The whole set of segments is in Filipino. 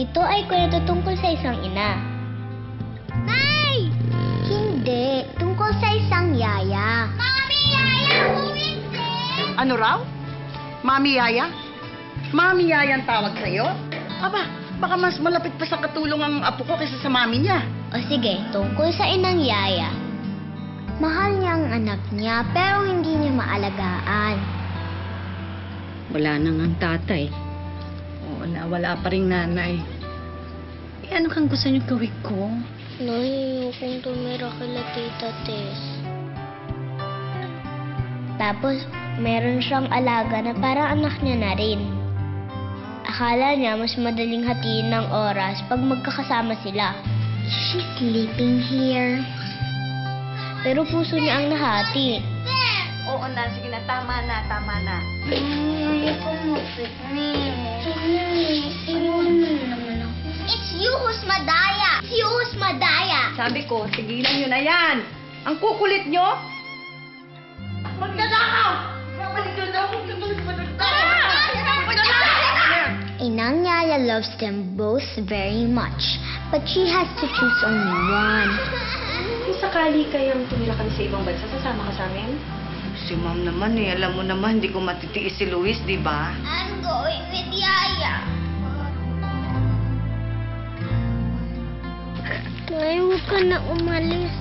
Ito ay kwento tungkol sa isang ina. Nay! Hindi. Tungkol sa isang yaya. Mami, yaya! Umindi! Ano raw? Mami Yaya? Mami Yaya ang tawag sa'yo? Aba, baka mas malapit pa sa katulong ang apo ko kaysa sa mami niya. O sige, tungkol sa inang yaya. Mahal niya ang anak niya, pero hindi niya maalagaan. Wala na ngang tatay. Oo na, wala pa rin nanay. Eh, ano kang gusto niyo gawin ko? Nay, kung tumira kila Tita Tess. Tapos, meron siyang alaga na parang anak niya na rin. Akala niya mas madaling hatiin ng oras pag magkakasama sila. Is she sleeping here? Pero puso niya ang nahati. Oo na, sige na, tama na, tama na. Ayoko mag-picnic. Iwan mo naman ako. It's you who's madaya! It's you who's madaya! Sabi ko, tigilan nyo na yan. Ang kukulit nyo? Magnanakaw! Babalik nyo daw kung Inang Yaya loves them both very much, but she has to choose only one. Kung sakali kayang tumira kami sa ibang bansa, sasama ka sa amin? Si ma'am naman eh, alam mo naman, hindi ko matitiis si Luis, di ba? I'm going with Yaya. Nay, huwag ka na umalis.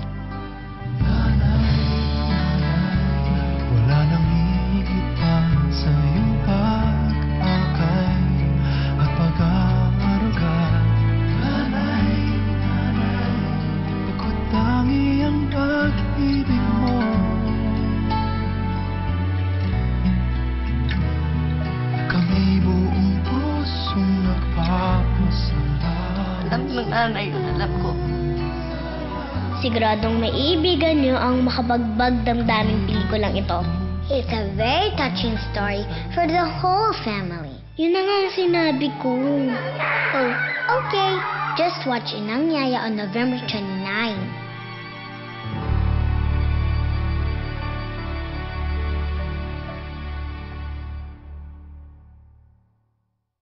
Wala nang higit pa sa iyong pag-akay at pag-aaruga. Nanay, nanay, bukod tangi ang pag-ibig mo. Kami buong pusong nagpapasalamat. Alam ng nanay yun, alam ko. Siguradong maiibigan niyo ang makabagbag damdaming pelikulang ito. It's a very touching story for the whole family. Yun na nga ang sinabi ko. Oh, okay. Just watch Inang Yaya on November 29.